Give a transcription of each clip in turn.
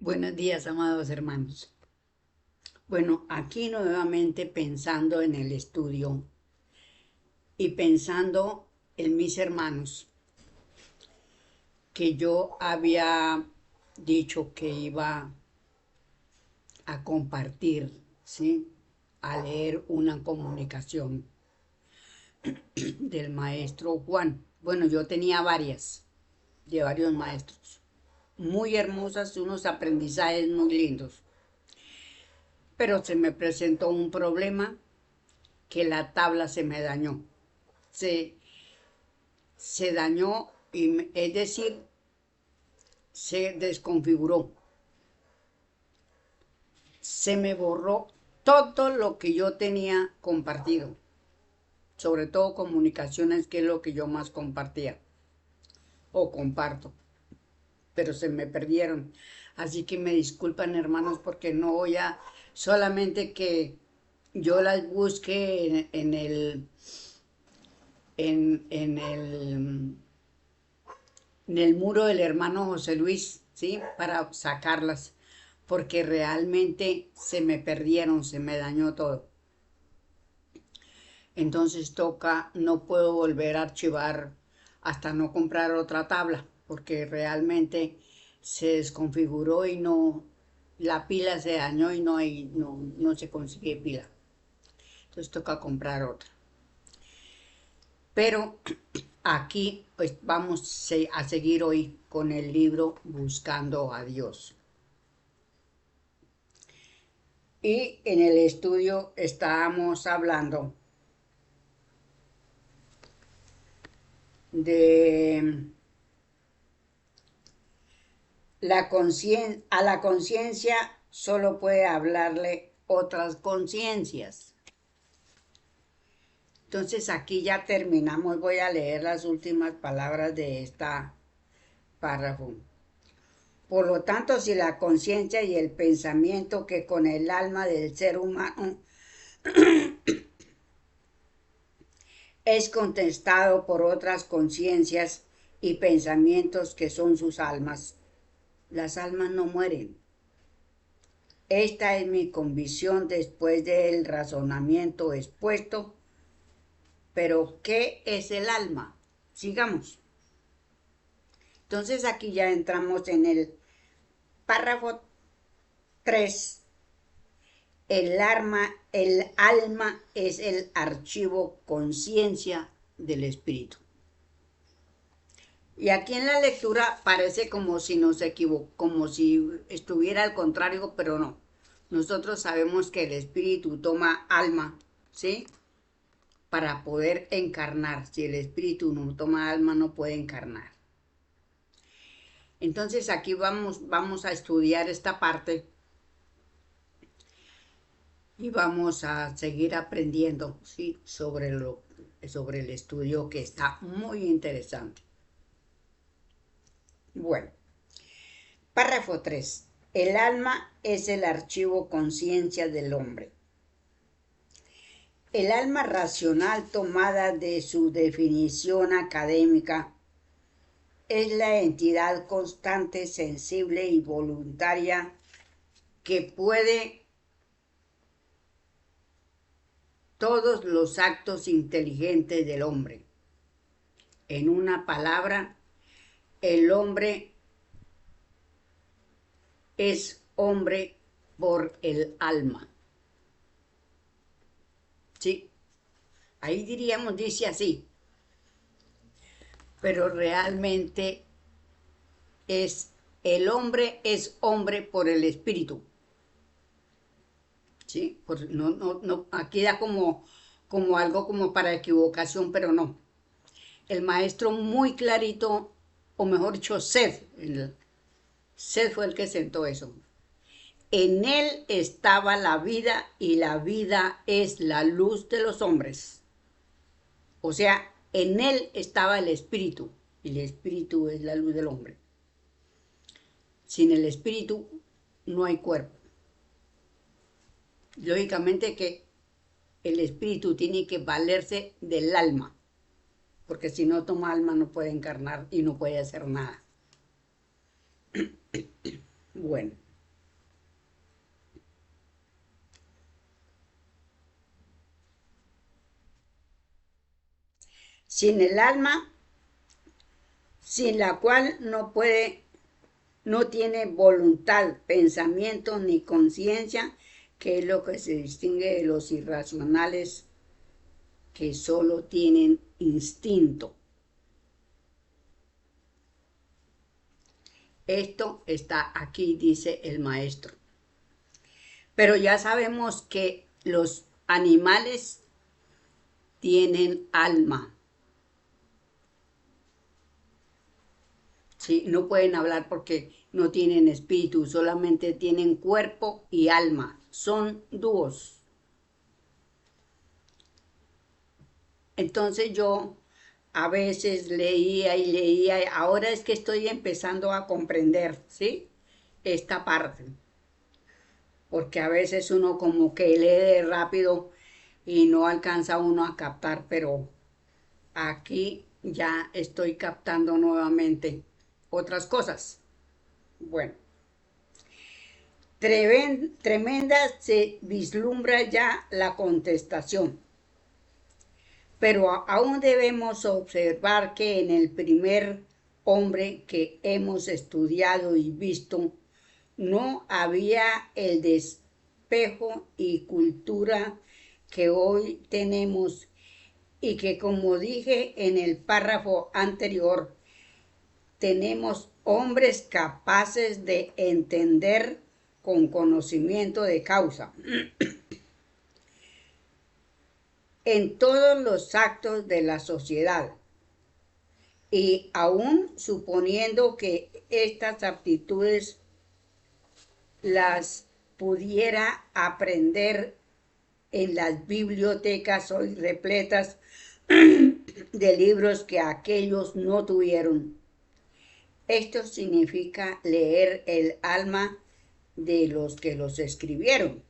Buenos días, amados hermanos. Bueno, aquí nuevamente pensando en el estudio y pensando en mis hermanos, que yo había dicho que iba a compartir, ¿sí? A leer una comunicación del maestro Juan. Bueno, yo tenía varias, de varios maestros, muy hermosas, unos aprendizajes muy lindos. Pero se me presentó un problema que la tabla se me dañó. Se, se dañó, es decir, se desconfiguró. Se me borró todo lo que yo tenía compartido, sobre todo comunicaciones, que es lo que yo más compartía o comparto, pero se me perdieron. Así que me disculpan, hermanos, porque no voy a solamente que yo las busque en el muro del hermano José Luis, ¿sí? Para sacarlas, porque realmente se me perdieron, se me dañó todo. Entonces toca, no puedo volver a archivar hasta no comprar otra tabla, porque realmente se desconfiguró y no, la pila se dañó y no se consigue pila. Entonces toca comprar otra. Pero aquí pues vamos a seguir hoy con el libro Buscando a Dios. Y en el estudio estábamos hablando de a la conciencia solo puede hablarle otras conciencias. Entonces aquí ya terminamos, voy a leer las últimas palabras de esta párrafo. Por lo tanto, si la conciencia y el pensamiento que con el alma del ser humano es contestado por otras conciencias y pensamientos que son sus almas, las almas no mueren. Esta es mi convicción después del razonamiento expuesto. Pero, ¿qué es el alma? Sigamos. Entonces aquí ya entramos en el párrafo 3. El alma es el archivo conciencia del espíritu. Y aquí en la lectura parece como si nos equivocó, como si estuviera al contrario, pero no. Nosotros sabemos que el espíritu toma alma, ¿sí? Para poder encarnar. Si el espíritu no toma alma, no puede encarnar. Entonces aquí vamos a estudiar esta parte y vamos a seguir aprendiendo, ¿sí? sobre el estudio, que está muy interesante. Bueno, párrafo 3. El alma es el archivo conciencia del hombre. El alma racional, tomada de su definición académica, es la entidad constante, sensible y voluntaria que puede todos los actos inteligentes del hombre. En una palabra, el hombre es hombre por el alma. ¿Sí? Ahí diríamos, dice así, pero realmente el hombre es hombre por el espíritu. ¿Sí? No, aquí da como algo como para equivocación, pero no. El maestro muy clarito, o mejor dicho, Seth fue el que sentó eso. En él estaba la vida y la vida es la luz de los hombres. O sea, en él estaba el espíritu y el espíritu es la luz del hombre. Sin el espíritu no hay cuerpo. Lógicamente que el espíritu tiene que valerse del alma, porque si no toma alma no puede encarnar y no puede hacer nada. Bueno. sin el alma, sin la cual no tiene voluntad, pensamiento ni conciencia, que es lo que se distingue de los irracionales que solo tienen instinto. Esto está aquí, dice el maestro. Pero ya sabemos que los animales tienen alma. ¿Sí? No pueden hablar porque no tienen espíritu, solamente tienen cuerpo y alma. Son dúos. Entonces yo a veces leía y leía, ahora es que estoy empezando a comprender, ¿sí? Esta parte. Porque a veces uno como que lee rápido y no alcanza uno a captar, pero aquí ya estoy captando nuevamente otras cosas. Bueno, tremenda se vislumbra ya la contestación. Pero aún debemos observar que en el primer hombre que hemos estudiado y visto, no había el despejo y cultura que hoy tenemos y que, como dije en el párrafo anterior, tenemos hombres capaces de entender con conocimiento de causa en todos los actos de la sociedad. Y aún suponiendo que estas aptitudes las pudiera aprender en las bibliotecas hoy repletas de libros que aquellos no tuvieron. Esto significa leer el alma de los que los escribieron.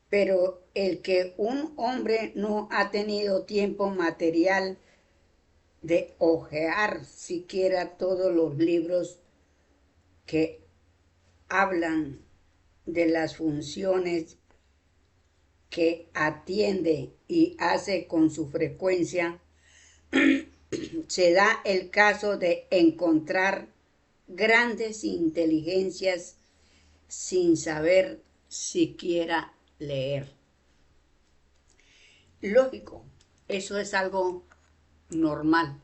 Pero el que un hombre no ha tenido tiempo material de hojear siquiera todos los libros que hablan de las funciones que atiende y hace con su frecuencia, se da el caso de encontrar grandes inteligencias sin saber siquiera leer. Lógico, eso es algo normal,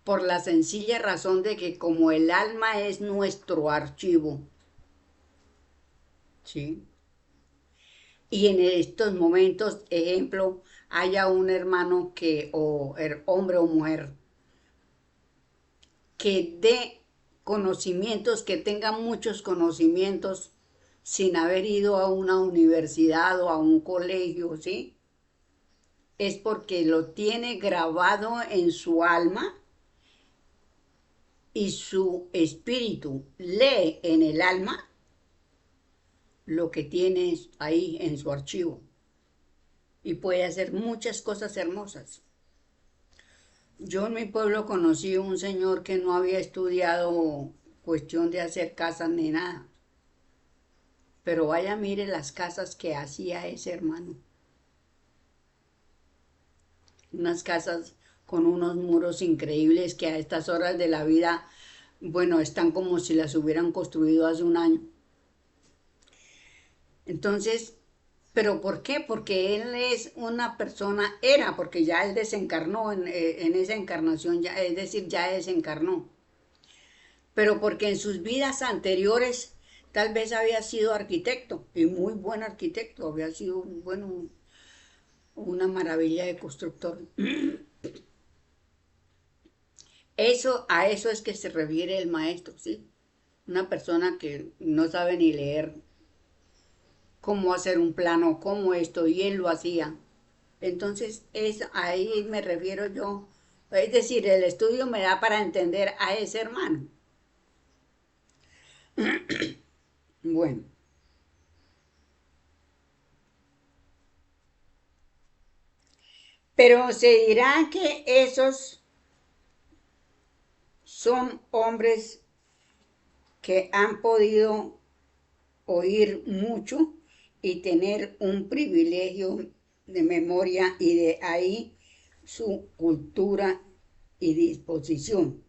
por la sencilla razón de que como el alma es nuestro archivo, ¿sí? Y en estos momentos, ejemplo, haya un hermano que, o hombre o mujer, que dé conocimientos, que tenga muchos conocimientos sin haber ido a una universidad o a un colegio, ¿sí? Es porque lo tiene grabado en su alma y su espíritu lee en el alma lo que tiene ahí en su archivo y puede hacer muchas cosas hermosas. Yo en mi pueblo conocí un señor que no había estudiado cuestión de hacer casas ni nada, pero vaya, mire las casas que hacía ese hermano. Unas casas con unos muros increíbles que a estas horas de la vida, bueno, están como si las hubieran construido hace un año. Entonces, ¿pero por qué? Porque él es una persona, porque ya él desencarnó en esa encarnación, ya, es decir, ya desencarnó. Pero porque en sus vidas anteriores tal vez había sido arquitecto, y muy buen arquitecto, había sido, bueno, una maravilla de constructor. A eso es que se refiere el maestro, ¿sí? Una persona que no sabe ni leer cómo hacer un plano, cómo esto, y él lo hacía. Entonces, ahí me refiero yo. Es decir, el estudio me da para entender a ese hermano. Bueno, pero se dirá que esos son hombres que han podido oír mucho y tener un privilegio de memoria y de ahí su cultura y disposición.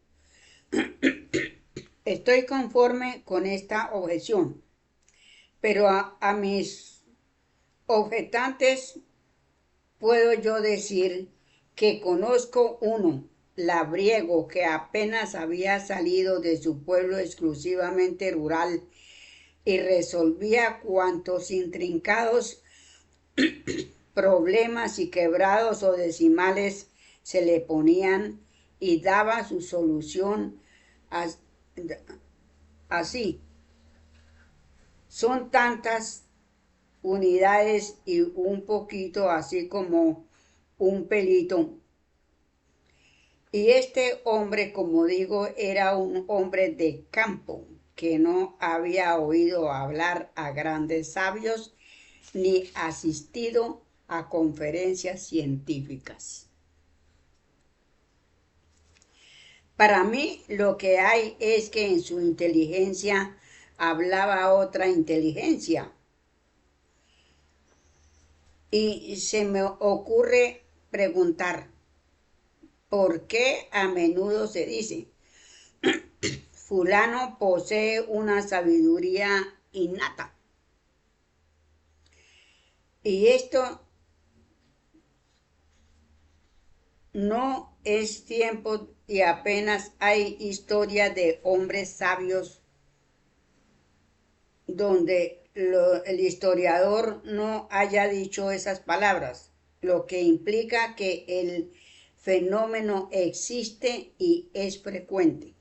Estoy conforme con esta objeción, pero a mis objetantes puedo yo decir que conozco uno, labriego, que apenas había salido de su pueblo exclusivamente rural y resolvía cuantos intrincados problemas y quebrados o decimales se le ponían y daba su solución así. Son tantas unidades y un poquito así como un pelito. Y este hombre, como digo, era un hombre de campo que no había oído hablar a grandes sabios ni asistido a conferencias científicas. Para mí lo que hay es que en su inteligencia hablaba otra inteligencia. Y se me ocurre preguntar, ¿por qué a menudo se dice, fulano posee una sabiduría innata? Y esto no es tiempo y apenas hay historia de hombres sabios donde el historiador no haya dicho esas palabras, lo que implica que el fenómeno existe y es frecuente.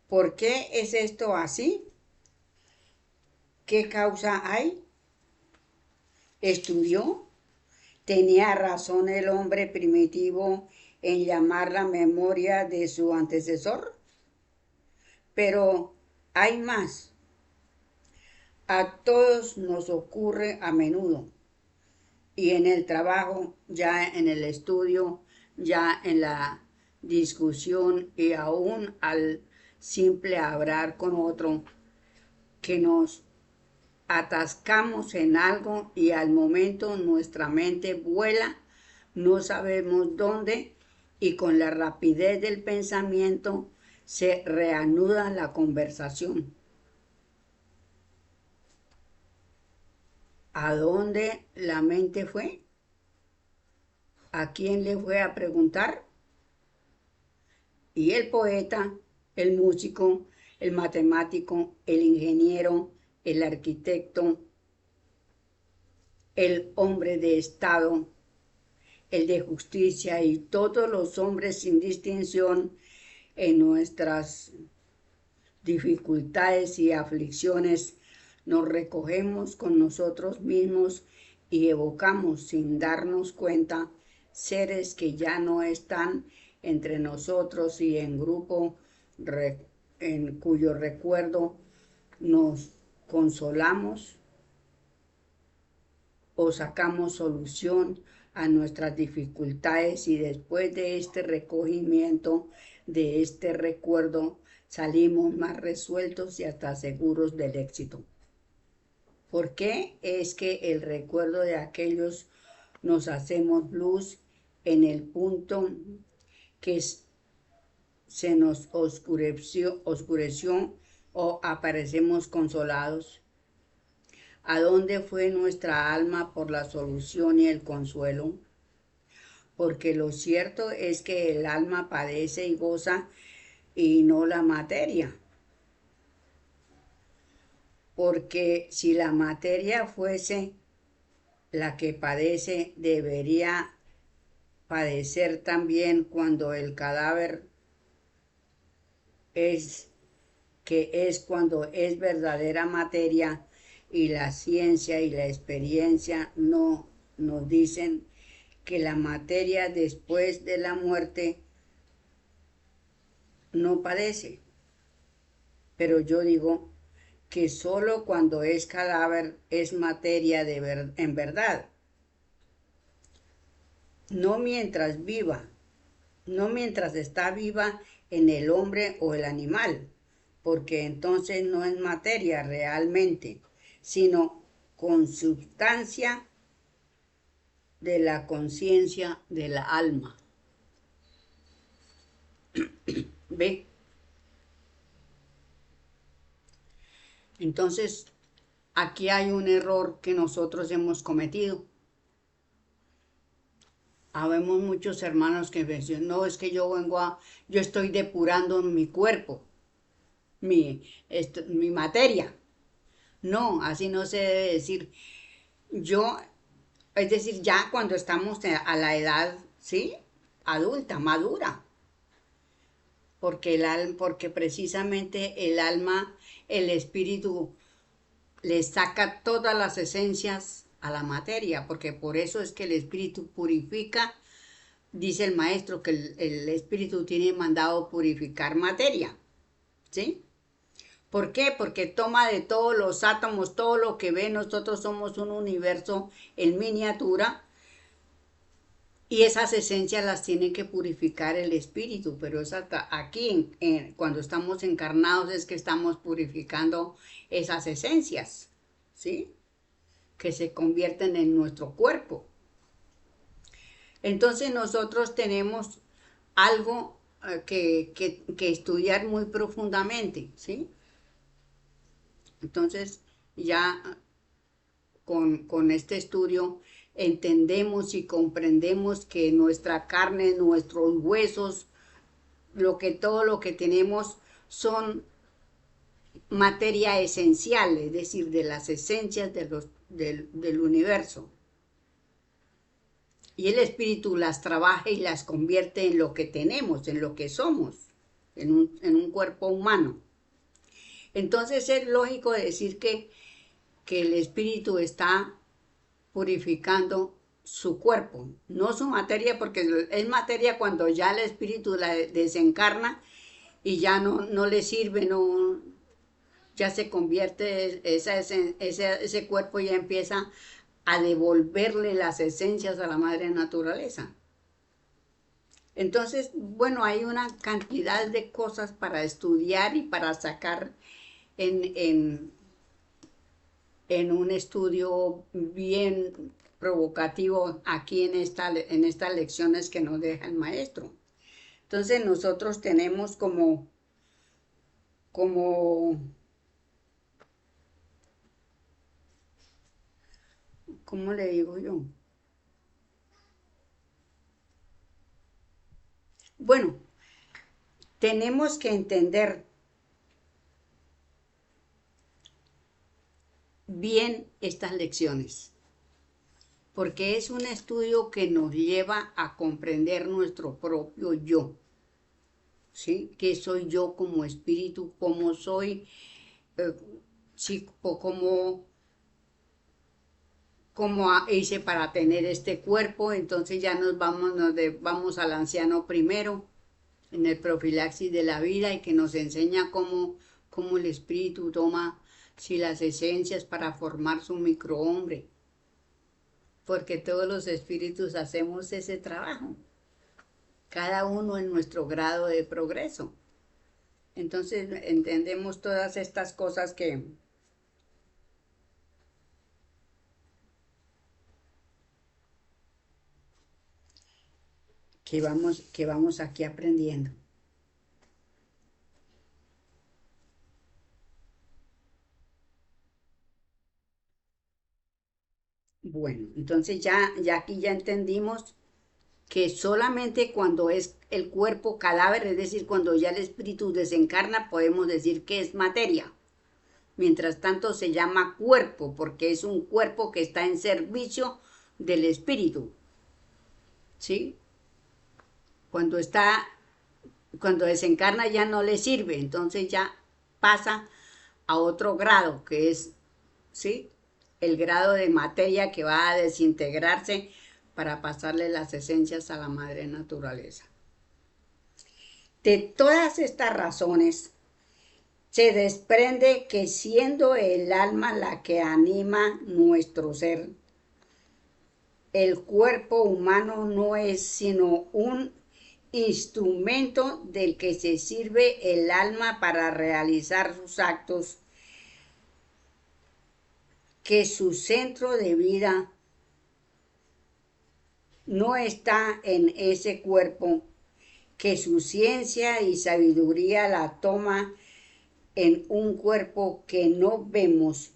¿Por qué es esto así? ¿Qué causa hay? ¿Estudió? ¿Tenía razón el hombre primitivo en llamar la memoria de su antecesor? Pero hay más. A todos nos ocurre a menudo. Y en el trabajo, ya en el estudio, ya en la discusión y aún al simple hablar con otro, que nos atascamos en algo y al momento nuestra mente vuela, no sabemos dónde y con la rapidez del pensamiento se reanuda la conversación. ¿A dónde la mente fue? ¿A quién le fue a preguntar? Y el poeta, el músico, el matemático, el ingeniero, el arquitecto, el hombre de Estado, el de justicia y todos los hombres sin distinción en nuestras dificultades y aflicciones nos recogemos con nosotros mismos y evocamos sin darnos cuenta seres que ya no están entre nosotros y en grupo en cuyo recuerdo nos consolamos o sacamos solución a nuestras dificultades y después de este recogimiento, de este recuerdo, salimos más resueltos y hasta seguros del éxito. ¿Por qué es que el recuerdo de aquellos nos hacemos luz en el punto que se nos oscureció o aparecemos consolados? ¿A dónde fue nuestra alma por la solución y el consuelo? Porque lo cierto es que el alma padece y goza y no la materia. Porque si la materia fuese la que padece, debería padecer también cuando el cadáver es cuando es verdadera materia, y la ciencia y la experiencia no nos dicen que la materia después de la muerte no padece. Pero yo digo que solo cuando es cadáver es materia en verdad. No mientras viva, no mientras está viva en el hombre o el animal, porque entonces no es materia realmente, sino consubstancia de la conciencia de la alma. ¿Ve? Entonces, aquí hay un error que nosotros hemos cometido. Habemos muchos hermanos que dicen, no, es que yo estoy depurando mi cuerpo, mi materia. No, así no se debe decir. Yo, es decir, ya cuando estamos a la edad, ¿sí? Adulta, madura. Porque precisamente el alma, el espíritu, le saca todas las esencias a la materia, porque por eso es que el espíritu purifica. Dice el maestro que el espíritu tiene mandado purificar materia, ¿sí? ¿Por qué? Porque toma de todos los átomos, todo lo que ve, nosotros somos un universo en miniatura y esas esencias las tiene que purificar el espíritu, pero es aquí, cuando estamos encarnados, es que estamos purificando esas esencias, ¿sí? Que se convierten en nuestro cuerpo. Entonces nosotros tenemos algo que estudiar muy profundamente, ¿sí? Entonces ya con este estudio entendemos y comprendemos que nuestra carne, nuestros huesos, todo lo que tenemos son materia esencial, es decir, de las esencias del universo. Y el espíritu las trabaja y las convierte en lo que tenemos, en lo que somos, en un cuerpo humano. Entonces es lógico decir que el espíritu está purificando su cuerpo, no su materia, porque es materia cuando ya el espíritu la desencarna y ya no le sirve, ya se convierte, ese cuerpo ya empieza a devolverle las esencias a la madre naturaleza. Entonces, bueno, hay una cantidad de cosas para estudiar y para sacar en, en un estudio bien provocativo aquí en estas lecciones que nos deja el maestro. Entonces nosotros tenemos como, ¿cómo le digo yo? Bueno, tenemos que entender bien estas lecciones, porque es un estudio que nos lleva a comprender nuestro propio yo, ¿sí? ¿Qué soy yo como espíritu? ¿Cómo soy? Sí, cómo hice para tener este cuerpo? Entonces ya vamos al anciano primero, en el profilaxis de la vida, y que nos enseña cómo el espíritu toma si las esencias para formar su microhombre, porque todos los espíritus hacemos ese trabajo, cada uno en nuestro grado de progreso. Entonces entendemos todas estas cosas que vamos aquí aprendiendo. Bueno, entonces ya aquí ya entendimos que solamente cuando es el cuerpo cadáver, es decir, cuando ya el espíritu desencarna, podemos decir que es materia. Mientras tanto se llama cuerpo, porque es un cuerpo que está en servicio del espíritu, ¿sí? Cuando cuando desencarna ya no le sirve, entonces ya pasa a otro grado, que es, ¿sí? El grado de materia que va a desintegrarse para pasarle las esencias a la madre naturaleza. De todas estas razones, se desprende que siendo el alma la que anima nuestro ser, el cuerpo humano no es sino un instrumento del que se sirve el alma para realizar sus actos, que su centro de vida no está en ese cuerpo, que su ciencia y sabiduría la toma en un cuerpo que no vemos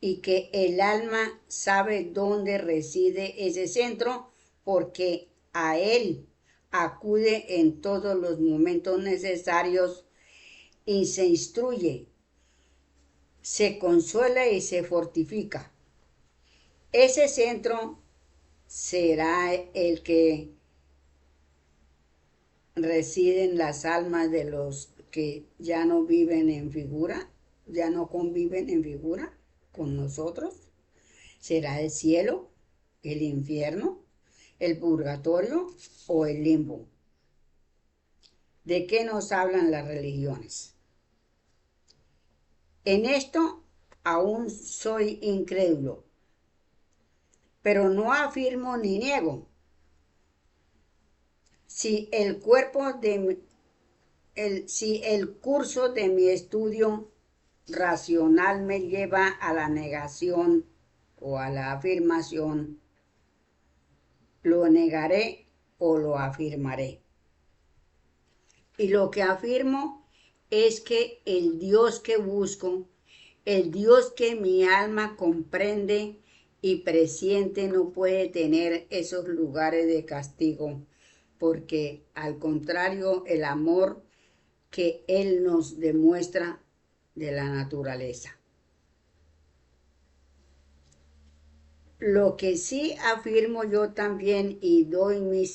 y que el alma sabe dónde reside ese centro porque a él acude en todos los momentos necesarios y se instruye, se consuela y se fortifica. Ese centro será el que residen las almas de los que ya no viven en figura, ya no conviven en figura con nosotros. Será el cielo, el infierno, el purgatorio o el limbo. ¿De qué nos hablan las religiones? En esto aún soy incrédulo, pero no afirmo ni niego. Si el curso de mi estudio racional me lleva a la negación o a la afirmación, lo negaré o lo afirmaré. Y lo que afirmo es que el Dios que busco, el Dios que mi alma comprende y presiente, no puede tener esos lugares de castigo, porque al contrario, el amor que Él nos demuestra de la naturaleza. Lo que sí afirmo yo también y doy mi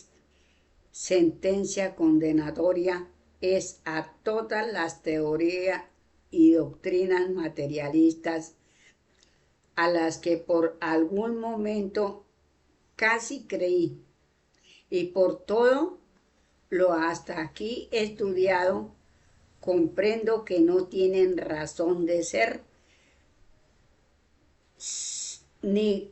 sentencia condenatoria es a todas las teorías y doctrinas materialistas a las que por algún momento casi creí y por todo lo hasta aquí estudiado comprendo que no tienen razón de ser, ni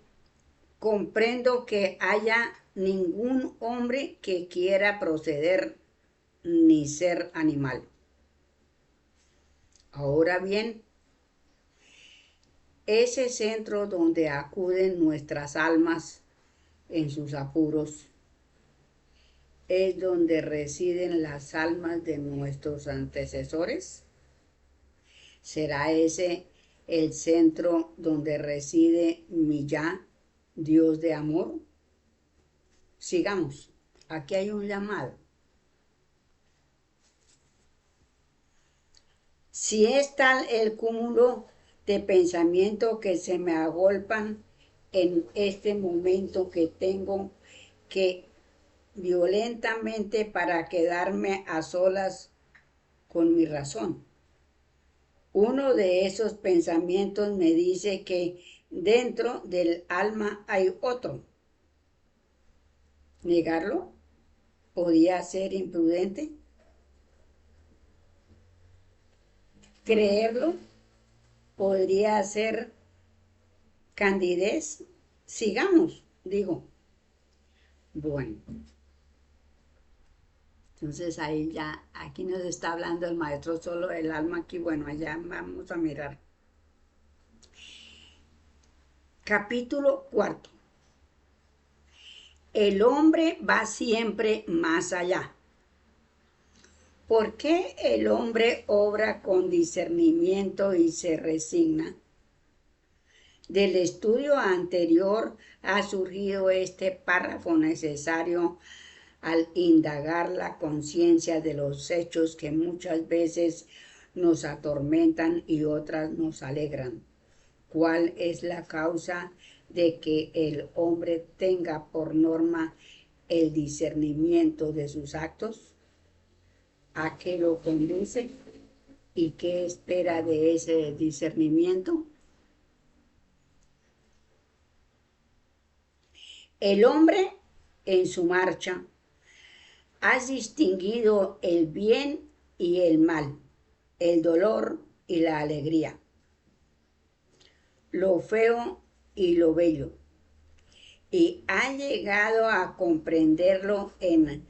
comprendo que haya ningún hombre que quiera proceder ni ser animal. Ahora bien, ese centro donde acuden nuestras almas en sus apuros es donde residen las almas de nuestros antecesores. ¿Será ese el centro donde reside Miyá, Dios de amor? Sigamos. Aquí hay un llamado. Si es tal el cúmulo de pensamientos que se me agolpan en este momento que tengo que violentamente para quedarme a solas con mi razón. Uno de esos pensamientos me dice que dentro del alma hay otro. ¿Negarlo podría ser imprudente? ¿Creerlo podría ser candidez? Sigamos, digo. Bueno, entonces ahí ya, aquí nos está hablando el maestro solo del alma, aquí, bueno, allá vamos a mirar. Capítulo 4. El hombre va siempre más allá. ¿Por qué el hombre obra con discernimiento y se resigna? Del estudio anterior ha surgido este párrafo necesario al indagar la conciencia de los hechos que muchas veces nos atormentan y otras nos alegran. ¿Cuál es la causa de que el hombre tenga por norma el discernimiento de sus actos? ¿A qué lo conduce? ¿Y qué espera de ese discernimiento? El hombre en su marcha ha distinguido el bien y el mal, el dolor y la alegría, lo feo y lo bello, y ha llegado a comprenderlo en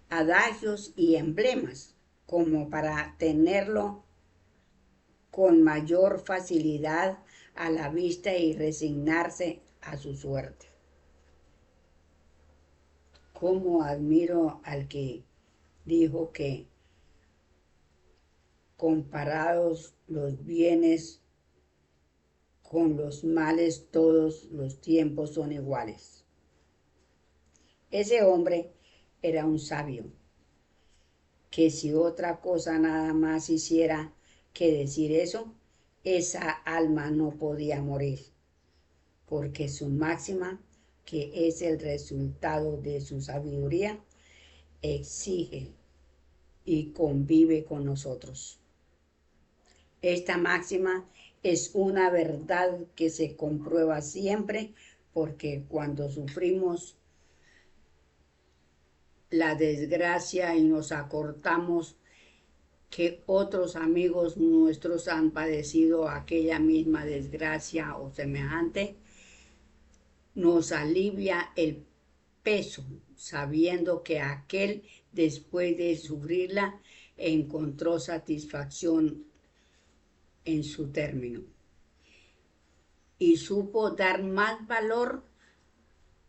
adagios y emblemas, como para tenerlo con mayor facilidad a la vista y resignarse a su suerte. cómo admiro al que dijo que comparados los bienes con los males, todos los tiempos son iguales. Ese hombre era un sabio, que si otra cosa nada más hiciera que decir eso, esa alma no podía morir, porque su máxima, que es el resultado de su sabiduría, exige y convive con nosotros. Esta máxima es una verdad que se comprueba siempre, porque cuando sufrimos la desgracia y nos acordamos que otros amigos nuestros han padecido aquella misma desgracia o semejante, nos alivia el peso, sabiendo que aquel, después de sufrirla, encontró satisfacción en su término y supo dar más valor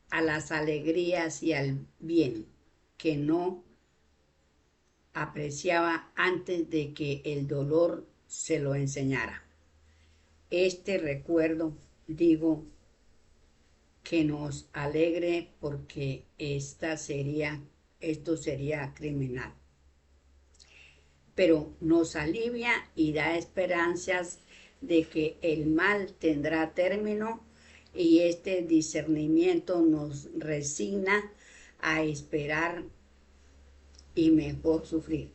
a las alegrías y al bien que no apreciaba antes de que el dolor se lo enseñara. Este recuerdo, digo, que nos alegre, porque esto sería criminal. Pero nos alivia y da esperanzas de que el mal tendrá término, y este discernimiento nos resigna a esperar y mejor sufrir.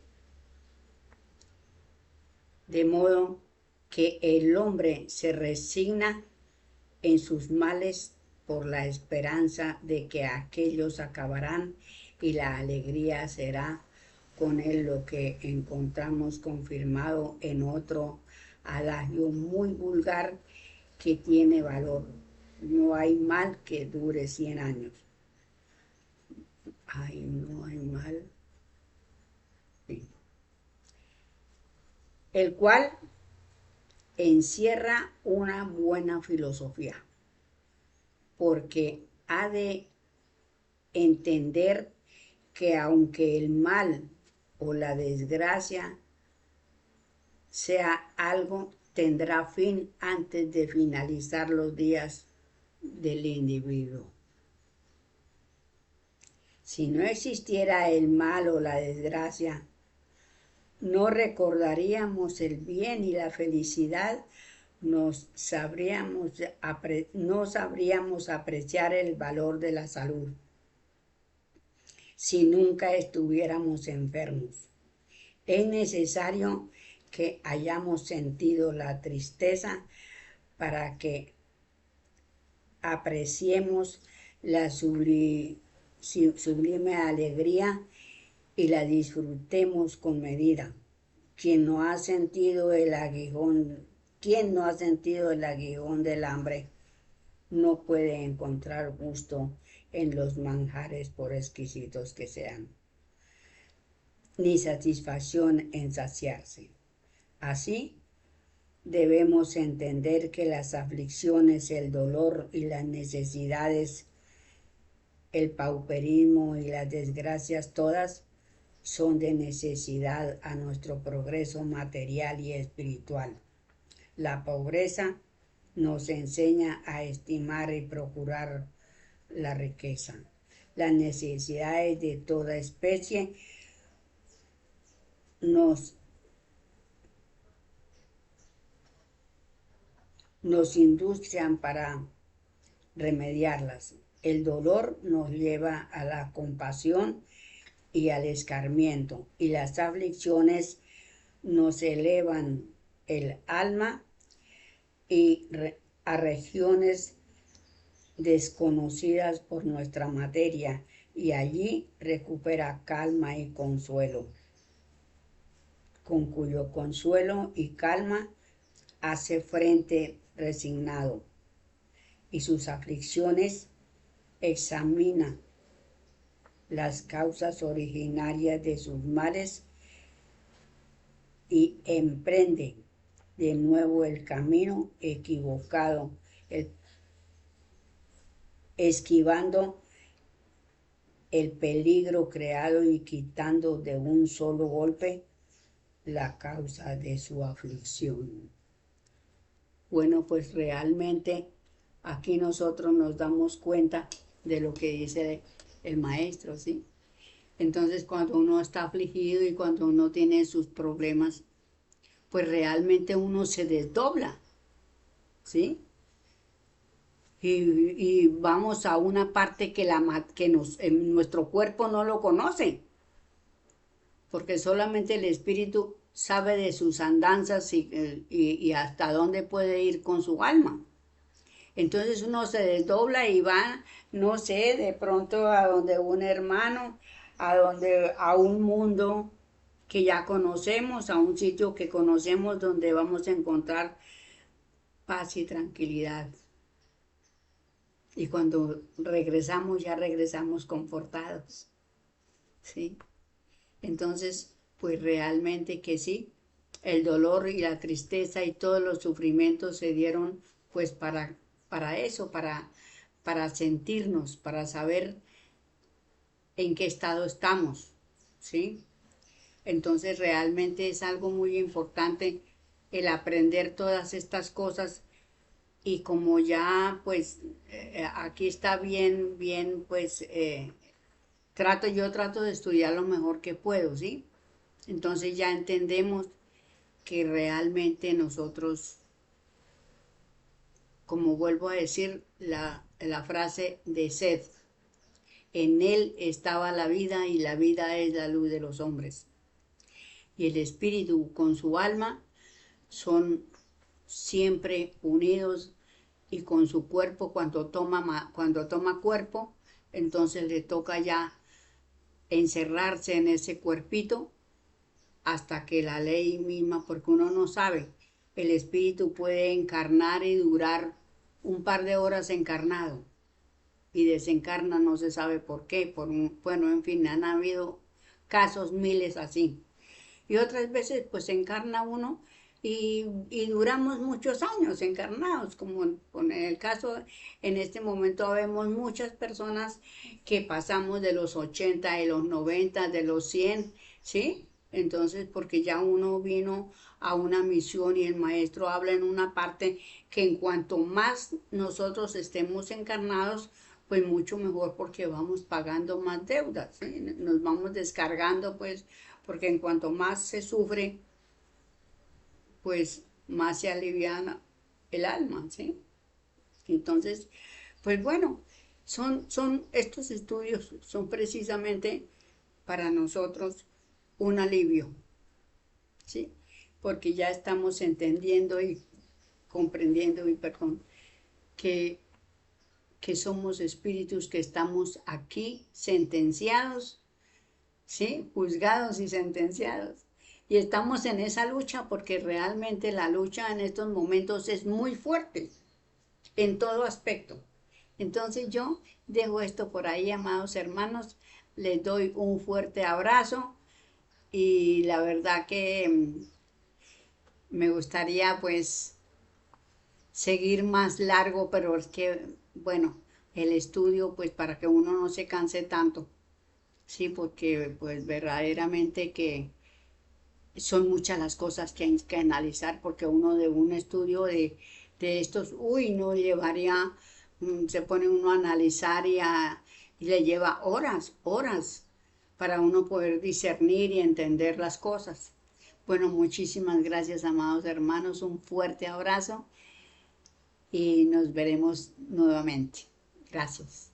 De modo que el hombre se resigna en sus males por la esperanza de que aquellos acabarán, y la alegría será con él, lo que encontramos confirmado en otro adagio muy vulgar que tiene valor: no hay mal que dure 100 años. Ay, no hay mal. Sí. El cual encierra una buena filosofía, porque ha de entender que aunque el mal o la desgracia sea algo, tendrá fin antes de finalizar los días del individuo. Si no existiera el mal o la desgracia, no recordaríamos el bien y la felicidad, no sabríamos apreciar el valor de la salud si nunca estuviéramos enfermos. Es necesario que hayamos sentido la tristeza para que apreciemos la sublime alegría y la disfrutemos con medida. Quien no ha sentido el aguijón del hambre no puede encontrar gusto en los manjares, por exquisitos que sean, ni satisfacción en saciarse. Así, debemos entender que las aflicciones, el dolor y las necesidades, el pauperismo y las desgracias, todas son de necesidad a nuestro progreso material y espiritual. La pobreza nos enseña a estimar y procurar la riqueza. Las necesidades de toda especie nos industrian para remediarlas. El dolor nos lleva a la compasión y al escarmiento, y las aflicciones nos elevan el alma y a regiones desconocidas por nuestra materia, y allí recupera calma y consuelo, con cuyo consuelo y calma hace frente resignado, y sus aflicciones examina las causas originarias de sus males y emprende de nuevo el camino equivocado, esquivando el peligro creado y quitando de un solo golpe la causa de su aflicción. Bueno, pues realmente aquí nosotros nos damos cuenta de lo que dice el maestro, ¿sí? Entonces cuando uno está afligido y cuando uno tiene sus problemas, pues realmente uno se desdobla, ¿sí? Y vamos a una parte que nuestro cuerpo no lo conoce, porque solamente el espíritu sabe de sus andanzas y hasta dónde puede ir con su alma. Entonces uno se desdobla y va, no sé, de pronto a donde un hermano, a un mundo que ya conocemos, a un sitio que conocemos donde vamos a encontrar paz y tranquilidad. Y cuando regresamos, ya regresamos confortados, ¿sí? Entonces, pues realmente que sí, el dolor y la tristeza y todos los sufrimientos se dieron pues para eso, para sentirnos, para saber en qué estado estamos, ¿sí? Entonces realmente es algo muy importante el aprender todas estas cosas y como ya pues aquí está bien pues yo trato de estudiar lo mejor que puedo, ¿sí? Entonces ya entendemos que realmente nosotros, como vuelvo a decir la frase de Seth, en él estaba la vida y la vida es la luz de los hombres. Y el espíritu con su alma son siempre unidos y con su cuerpo cuando toma cuerpo, entonces le toca ya encerrarse en ese cuerpito hasta que la ley misma, porque uno no sabe, el espíritu puede encarnar y durar un par de horas encarnado y desencarna, no se sabe por qué, bueno, en fin, han habido casos miles así. Y otras veces pues encarna uno y duramos muchos años encarnados, como en el caso, en este momento vemos muchas personas que pasamos de los 80, de los 90, de los 100, ¿sí? Entonces, porque ya uno vino a una misión y el maestro habla en una parte que en cuanto más nosotros estemos encarnados, pues mucho mejor porque vamos pagando más deudas, ¿sí? Nos vamos descargando pues porque en cuanto más se sufre, pues más se aliviana el alma, ¿sí? Entonces, pues bueno, son estos estudios son precisamente para nosotros un alivio, ¿sí? Porque ya estamos entendiendo y comprendiendo, que, que somos espíritus que estamos aquí sentenciados, ¿sí? Juzgados y sentenciados. Y estamos en esa lucha porque realmente la lucha en estos momentos es muy fuerte en todo aspecto. Entonces yo dejo esto por ahí, amados hermanos. Les doy un fuerte abrazo y la verdad que me gustaría pues seguir más largo, pero es que, bueno, el estudio pues para que uno no se canse tanto. Sí, porque pues verdaderamente que son muchas las cosas que hay que analizar, porque uno de un estudio de estos, uy, no llevaría, se pone uno a analizar y le lleva horas para uno poder discernir y entender las cosas. Bueno, muchísimas gracias, amados hermanos, un fuerte abrazo y nos veremos nuevamente. Gracias.